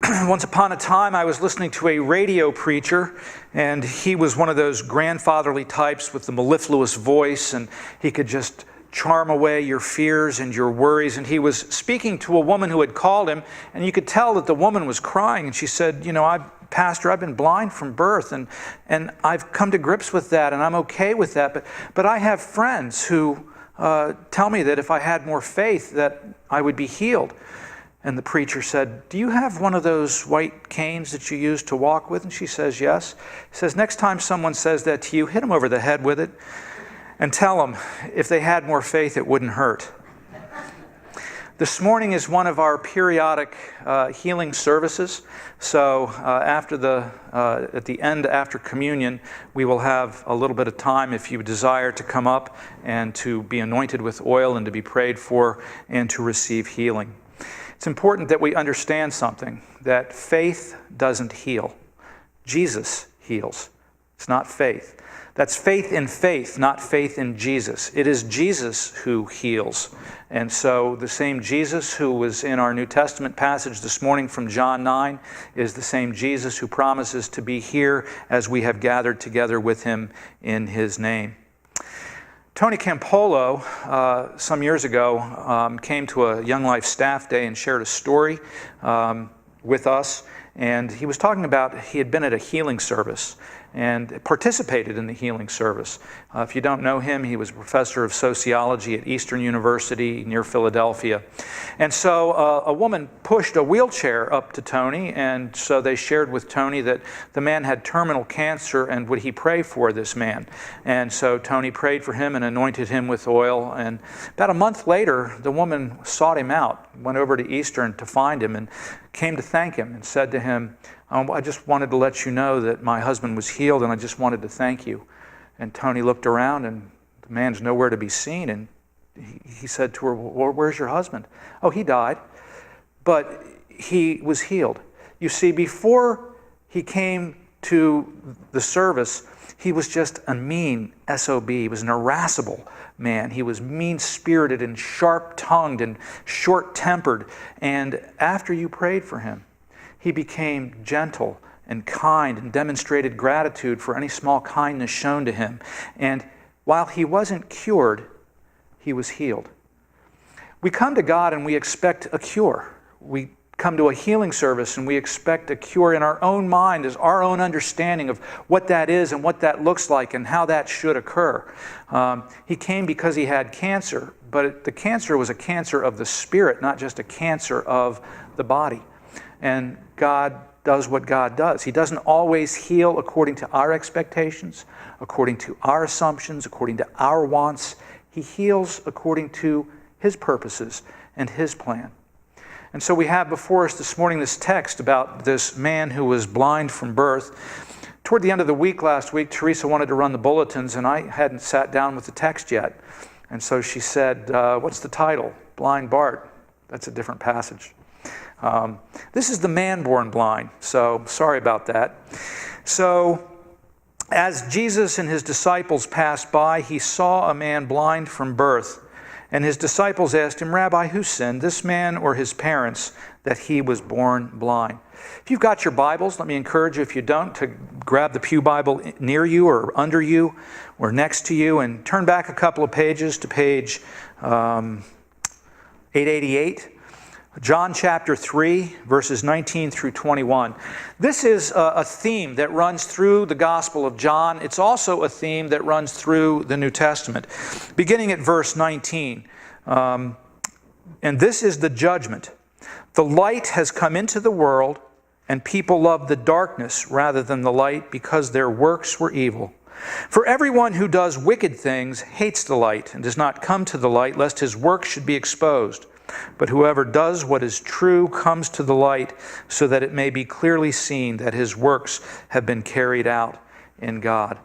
Once upon a time, I was listening to a radio preacher, and he was one of those grandfatherly types with the mellifluous voice, and he could just charm away your fears and your worries. And he was speaking to a woman who had called him, and you could tell that the woman was crying. And she said, Pastor, I've been blind from birth, and I've come to grips with that, and I'm okay with that. But I have friends who tell me that if I had more faith, that I would be healed. And the preacher said, do you have one of those white canes that you use to walk with? And she says, yes. He says, next time someone says that to you, hit them over the head with it and tell them if they had more faith, it wouldn't hurt. This morning is one of our periodic healing services. So at the end, after communion, we will have a little bit of time if you desire to come up and to be anointed with oil and to be prayed for and to receive healing. It's important that we understand something, that faith doesn't heal. Jesus heals. It's not faith. That's faith in faith, not faith in Jesus. It is Jesus who heals. And so the same Jesus who was in our New Testament passage this morning from John 9 is the same Jesus who promises to be here as we have gathered together with him in his name. Tony Campolo, some years ago, came to a Young Life staff day and shared a story with us. And he was talking about he had been at a healing service and participated in the healing service. If you don't know him, he was a professor of sociology at Eastern University near Philadelphia. And so a woman pushed a wheelchair up to Tony, and so they shared with Tony that the man had terminal cancer and would he pray for this man. And so Tony prayed for him and anointed him with oil. And about a month later, the woman sought him out, went over to Eastern to find him, and came to thank him and said to him, I just wanted to let you know that my husband was healed, and I just wanted to thank you. And Tony looked around, and the man's nowhere to be seen. And he said to her, well, where's your husband? Oh, he died, but he was healed. You see, before he came to the service, he was just a mean SOB. He was an irascible man. He was mean-spirited and sharp-tongued and short-tempered. And after you prayed for him, he became gentle and kind and demonstrated gratitude for any small kindness shown to him. And while he wasn't cured, he was healed. We come to God and we expect a cure. We come to a healing service and we expect a cure in our own mind, as our own understanding of what that is and what that looks like and how that should occur. He came because he had cancer, but the cancer was a cancer of the spirit, not just a cancer of the body. And God does what God does. He doesn't always heal according to our expectations, according to our assumptions, according to our wants. He heals according to his purposes and his plan. And so we have before us this morning this text about this man who was blind from birth. Toward the end of the week last week, Teresa wanted to run the bulletins, and I hadn't sat down with the text yet. And so she said, what's the title? Blind Bart. That's a different passage. This is the man born blind, so sorry about that. So as Jesus and his disciples passed by, he saw a man blind from birth. And his disciples asked him, Rabbi, who sinned, this man or his parents, that he was born blind? If you've got your Bibles, let me encourage you, if you don't, to grab the pew Bible near you or under you or next to you and turn back a couple of pages to page 888. John chapter 3, verses 19 through 21. This is a theme that runs through the Gospel of John. It's also a theme that runs through the New Testament. Beginning at verse 19. And this is the judgment. The light has come into the world, and people love the darkness rather than the light because their works were evil. For everyone who does wicked things hates the light and does not come to the light, lest his work should be exposed. But whoever does what is true comes to the light, so that it may be clearly seen that his works have been carried out in God.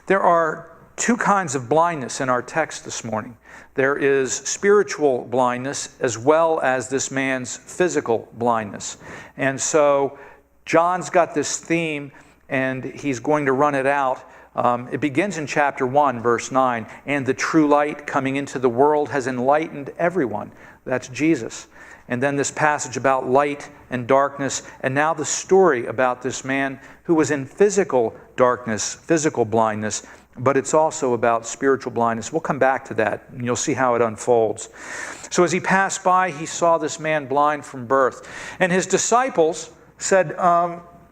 There are two kinds of blindness in our text this morning. There is spiritual blindness as well as this man's physical blindness. And so John's got this theme, and he's going to run it out. It begins in chapter 1, verse 9. And the true light coming into the world has enlightened everyone. That's Jesus. And then this passage about light and darkness, and now the story about this man who was in physical darkness, physical blindness, but it's also about spiritual blindness. We'll come back to that, and you'll see how it unfolds. So as he passed by, he saw this man blind from birth. And his disciples said,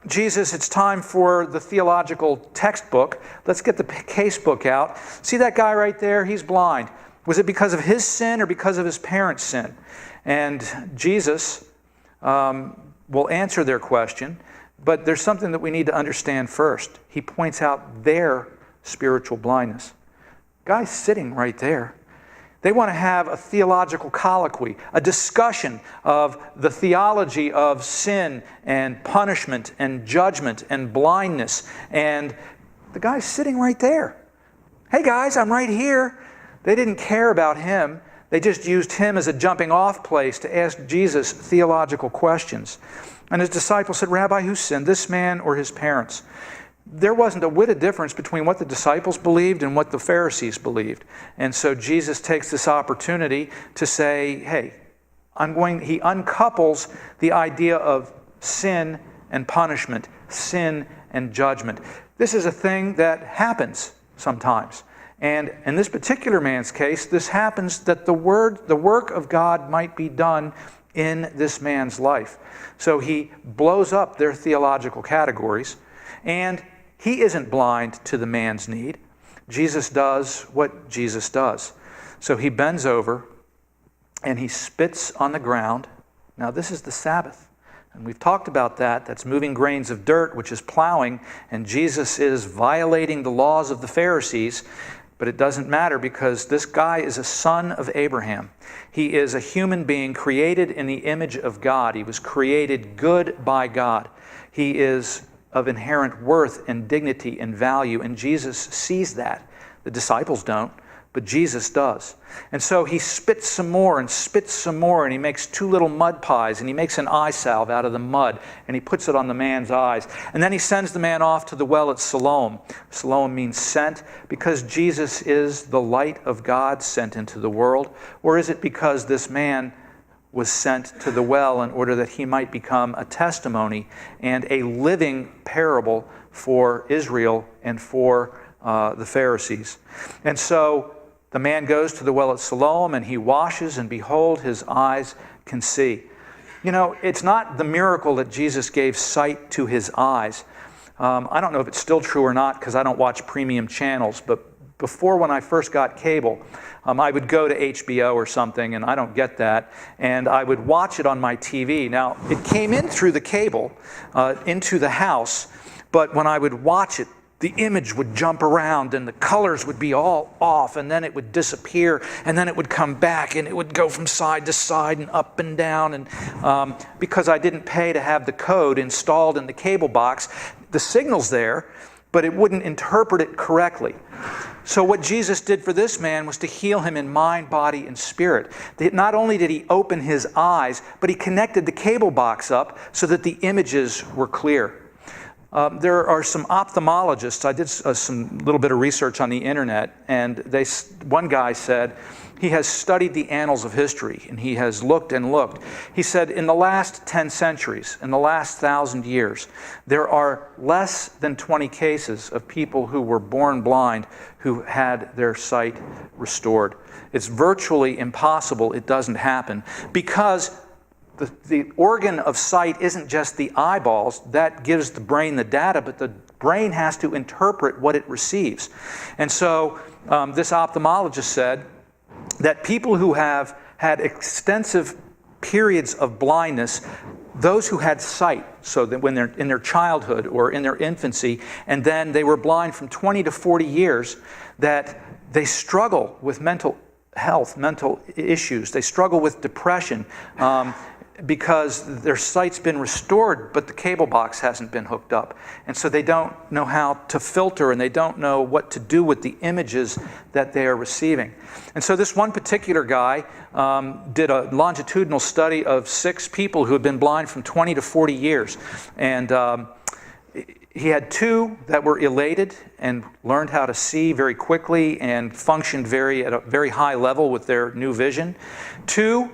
Jesus, it's time for the theological textbook. Let's get the case book out. See that guy right there? He's blind. Was it because of his sin or because of his parents' sin? And Jesus will answer their question, but there's something that we need to understand first. He points out their spiritual blindness. Guy's sitting right there. They want to have a theological colloquy, a discussion of the theology of sin and punishment and judgment and blindness. And the guy's sitting right there. Hey guys, I'm right here. They didn't care about him. They just used him as a jumping off place to ask Jesus theological questions. And his disciples said, Rabbi, who sinned, this man or his parents? There wasn't a whit of difference between what the disciples believed and what the Pharisees believed. And so Jesus takes this opportunity to say, hey, he uncouples the idea of sin and punishment, sin and judgment. This is a thing that happens sometimes. And in this particular man's case, this happens that the work of God might be done in this man's life. So he blows up their theological categories, and he isn't blind to the man's need. Jesus does what Jesus does. So he bends over and he spits on the ground. Now this is the Sabbath. And we've talked about that. That's moving grains of dirt, which is plowing. And Jesus is violating the laws of the Pharisees. But it doesn't matter because this guy is a son of Abraham. He is a human being created in the image of God. He was created good by God. He is of inherent worth and dignity and value, and Jesus sees that. The disciples don't, but Jesus does. And so he spits some more, and he makes 2 little mud pies, and he makes an eye salve out of the mud, and he puts it on the man's eyes. And then he sends the man off to the well at Siloam. Siloam means sent, because Jesus is the light of God sent into the world, or is it because this man was sent to the well in order that he might become a testimony and a living parable for Israel and for the Pharisees? And so the man goes to the well at Siloam and he washes, and behold, his eyes can see. You know, it's not the miracle that Jesus gave sight to his eyes. I don't know if it's still true or not because I don't watch premium channels, but before, when I first got cable, I would go to HBO or something, and I don't get that, and I would watch it on my TV. Now, it came in through the cable into the house, but when I would watch it, the image would jump around and the colors would be all off, and then it would disappear, and then it would come back, and it would go from side to side and up and down. And because I didn't pay to have the code installed in the cable box, the signal's there, but it wouldn't interpret it correctly. So what Jesus did for this man was to heal him in mind, body, and spirit. Not only did he open his eyes, but he connected the cable box up so that the images were clear. There are some ophthalmologists. I did some little bit of research on the internet, and one guy said he has studied the annals of history, and he has looked and looked. He said in the last 10 centuries, in the last 1,000 years, there are less than 20 cases of people who were born blind who had their sight restored. It's virtually impossible it doesn't happen, because the organ of sight isn't just the eyeballs. That gives the brain the data, but the brain has to interpret what it receives. And so this ophthalmologist said that people who have had extensive periods of blindness, those who had sight, so that when they're in their childhood or in their infancy, and then they were blind from 20 to 40 years, that they struggle with mental health, mental issues. They struggle with depression, because their sight's been restored, but the cable box hasn't been hooked up. And so they don't know how to filter, and they don't know what to do with the images that they are receiving. And so this one particular guy did a longitudinal study of 6 people who had been blind from 20 to 40 years. And he had 2 that were elated and learned how to see very quickly and functioned at a very high level with their new vision. 2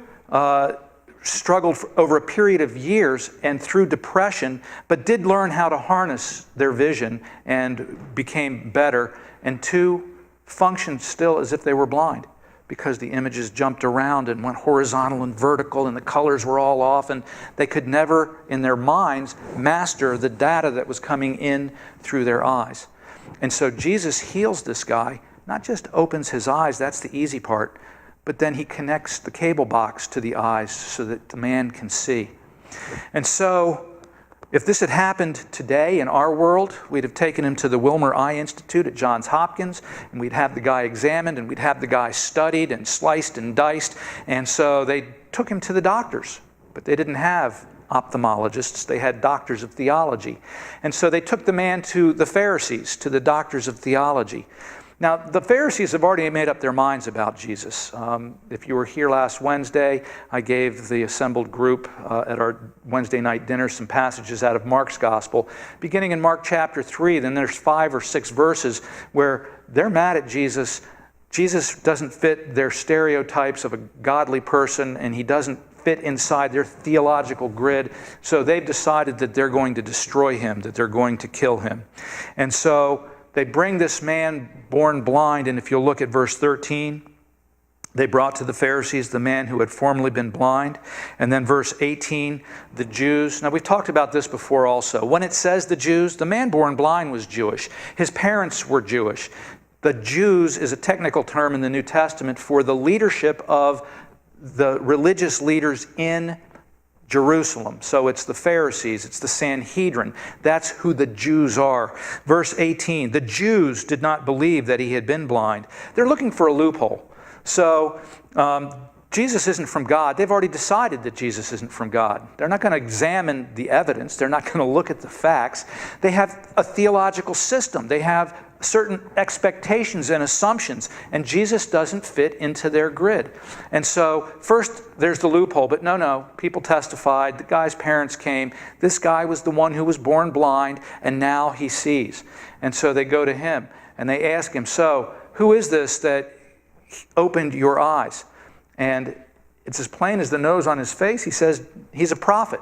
struggled over a period of years and through depression, but did learn how to harness their vision and became better. And 2, functioned still as if they were blind, because the images jumped around and went horizontal and vertical and the colors were all off, and they could never, in their minds, master the data that was coming in through their eyes. And so Jesus heals this guy, not just opens his eyes, that's the easy part, but then he connects the cable box to the eyes so that the man can see. And so, if this had happened today in our world, we'd have taken him to the Wilmer Eye Institute at Johns Hopkins, and we'd have the guy examined, and we'd have the guy studied and sliced and diced. And so they took him to the doctors, but they didn't have ophthalmologists. They had doctors of theology. And so they took the man to the Pharisees, to the doctors of theology. Now, the Pharisees have already made up their minds about Jesus. If you were here last Wednesday, I gave the assembled group at our Wednesday night dinner some passages out of Mark's Gospel. Beginning in Mark chapter 3, then there's 5 or 6 verses where they're mad at Jesus. Jesus doesn't fit their stereotypes of a godly person, and he doesn't fit inside their theological grid. So they've decided that they're going to destroy him, that they're going to kill him. And so they bring this man born blind, and if you'll look at verse 13, they brought to the Pharisees the man who had formerly been blind. And then verse 18, the Jews. Now, we've talked about this before also. When it says the Jews, the man born blind was Jewish. His parents were Jewish. The Jews is a technical term in the New Testament for the leadership of the religious leaders in Jerusalem. So it's the Pharisees, it's the Sanhedrin. That's who the Jews are. Verse 18, the Jews did not believe that he had been blind. They're looking for a loophole. So Jesus isn't from God. They've already decided that Jesus isn't from God. They're not going to examine the evidence. They're not going to look at the facts. They have a theological system. They have certain expectations and assumptions, and Jesus doesn't fit into their grid. And so first there's the loophole, but no, people testified, the guy's parents came, this guy was the one who was born blind, and now he sees. And so they go to him and they ask him, so who is this that opened your eyes? And it's as plain as the nose on his face. He says he's a prophet.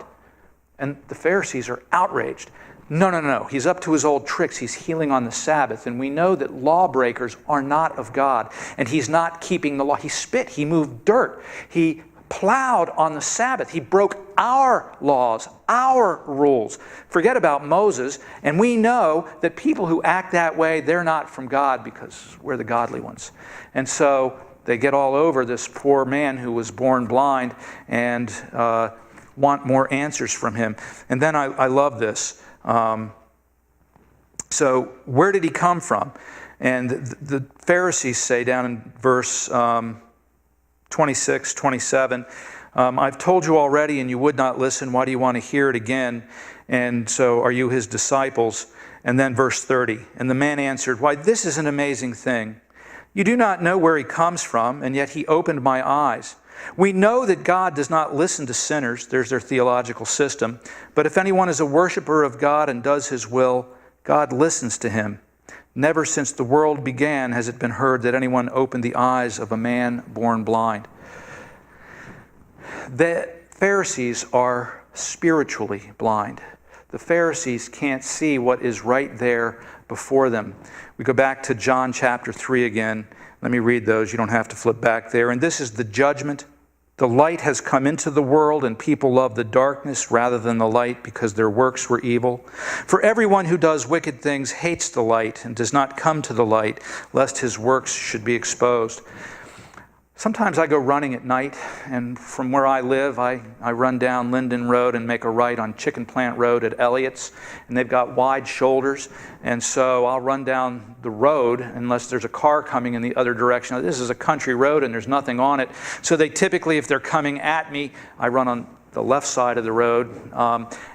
And the Pharisees are outraged. No. He's up to his old tricks. He's healing on the Sabbath. And we know that lawbreakers are not of God. And he's not keeping the law. He spit. He moved dirt. He plowed on the Sabbath. He broke our laws, our rules. Forget about Moses. And we know that people who act that way, they're not from God because we're the godly ones. And so they get all over this poor man who was born blind and want more answers from him. And then I love this. So where did he come from? And the Pharisees say down in verse 26, 27, I've told you already and you would not listen. Why do you want to hear it again? And so are you his disciples? And then verse 30, and the man answered, why, this is an amazing thing. You do not know where he comes from, and yet he opened my eyes. We know that God does not listen to sinners. There's their theological system. But if anyone is a worshiper of God and does his will, God listens to him. Never since the world began has it been heard that anyone opened the eyes of a man born blind. The Pharisees are spiritually blind. The Pharisees can't see what is right there before them. We go back to John chapter 3 again. Let me read those. You don't have to flip back there. And this is the judgment. The light has come into the world, and people love the darkness rather than the light because their works were evil. For everyone who does wicked things hates the light and does not come to the light, lest his works should be exposed. Sometimes I go running at night, and from where I live, I run down Linden Road and make a right on Chicken Plant Road at Elliott's, and they've got wide shoulders, and so I'll run down the road unless there's a car coming in the other direction. Now, this is a country road, and there's nothing on it, so they typically, if they're coming at me, I run on the left side of the road,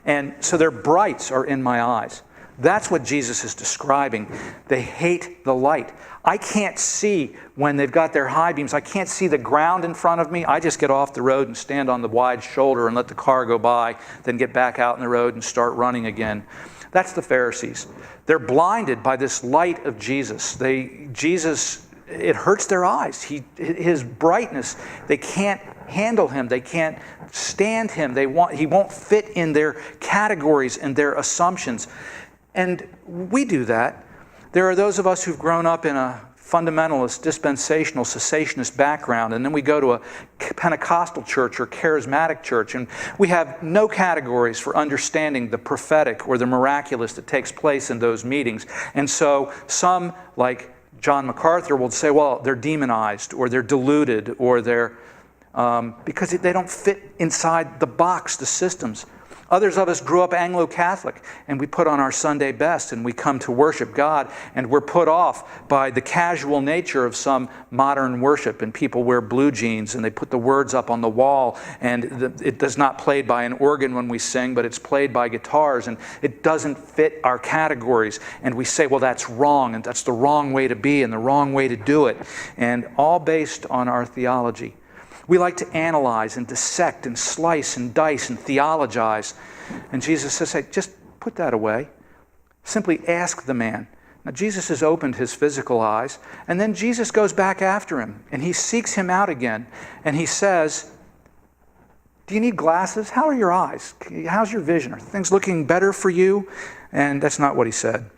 and so their brights are in my eyes. That's what Jesus is describing. They hate the light. I can't see when they've got their high beams. I can't see the ground in front of me. I just get off the road and stand on the wide shoulder and let the car go by, then get back out in the road and start running again. That's the Pharisees. They're blinded by this light of Jesus. It hurts their eyes. His brightness, they can't handle him. They can't stand him. He won't fit in their categories and their assumptions. And we do that. There are those of us who've grown up in a fundamentalist, dispensational, cessationist background, and then we go to a Pentecostal church or charismatic church, and we have no categories for understanding the prophetic or the miraculous that takes place in those meetings. And so some, like John MacArthur, will say, well, they're demonized, or they're deluded, or they're because they don't fit inside the box, the systems. Others of us grew up Anglo-Catholic, and we put on our Sunday best, and we come to worship God, and we're put off by the casual nature of some modern worship, and people wear blue jeans, and they put the words up on the wall, and it is not played by an organ when we sing, but it's played by guitars, and it doesn't fit our categories, and we say, well, that's wrong, and that's the wrong way to be, and the wrong way to do it, and all based on our theology. We like to analyze and dissect and slice and dice and theologize. And Jesus says, hey, just put that away. Simply ask the man. Now, Jesus has opened his physical eyes, and then Jesus goes back after him, and he seeks him out again, and he says, do you need glasses? How are your eyes? How's your vision? Are things looking better for you? And that's not what he said.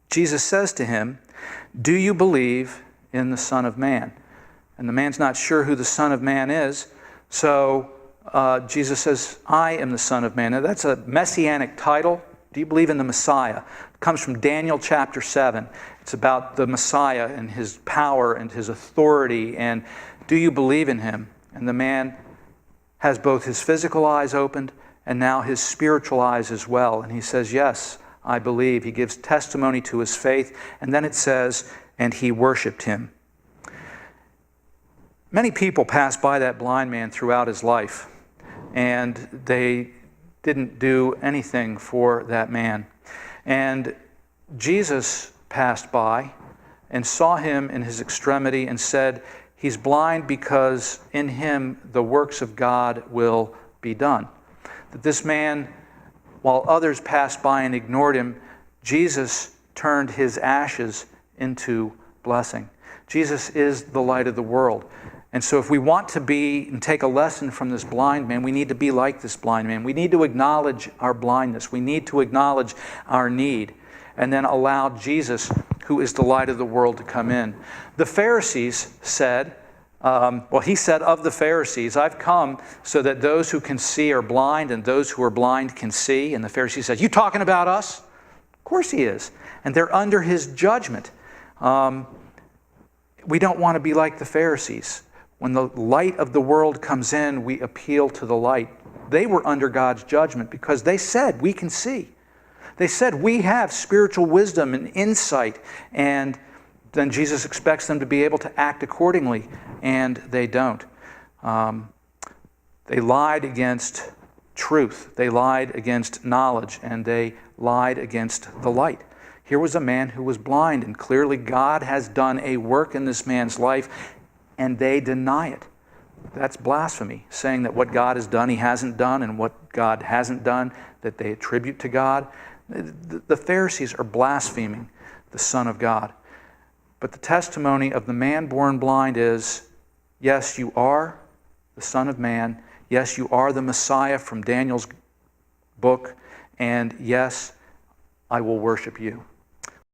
Jesus says to him, do you believe in the Son of Man? And the man's not sure who the Son of Man is. So Jesus says, I am the Son of Man. Now that's a messianic title. Do you believe in the Messiah? It comes from Daniel chapter 7. It's about the Messiah and his power and his authority. And do you believe in him? And the man has both his physical eyes opened and now his spiritual eyes as well. And he says, yes, I believe. He gives testimony to his faith. And then it says, and he worshiped him. Many people passed by that blind man throughout his life, and they didn't do anything for that man. And Jesus passed by and saw him in his extremity and said, he's blind because in him the works of God will be done. That this man, while others passed by and ignored him, Jesus turned his ashes into blessing. Jesus is the light of the world. And so if we want to be and take a lesson from this blind man, we need to be like this blind man. We need to acknowledge our blindness. We need to acknowledge our need and then allow Jesus, who is the light of the world, to come in. The Pharisees said, he said of the Pharisees, I've come so that those who can see are blind and those who are blind can see. And the Pharisees said, you talking about us? Of course he is. And they're under his judgment. We don't want to be like the Pharisees. When the light of the world comes in, we appeal to the light. They were under God's judgment because they said, we can see. They said, we have spiritual wisdom and insight. And then Jesus expects them to be able to act accordingly, and they don't. They lied against truth. They lied against knowledge, and they lied against the light. Here was a man who was blind, and clearly God has done a work in this man's life, and they deny it. That's blasphemy, saying that what God has done, he hasn't done, and what God hasn't done, that they attribute to God. The Pharisees are blaspheming the Son of God. But the testimony of the man born blind is, yes, you are the Son of Man. Yes, you are the Messiah from Daniel's book. And yes, I will worship you.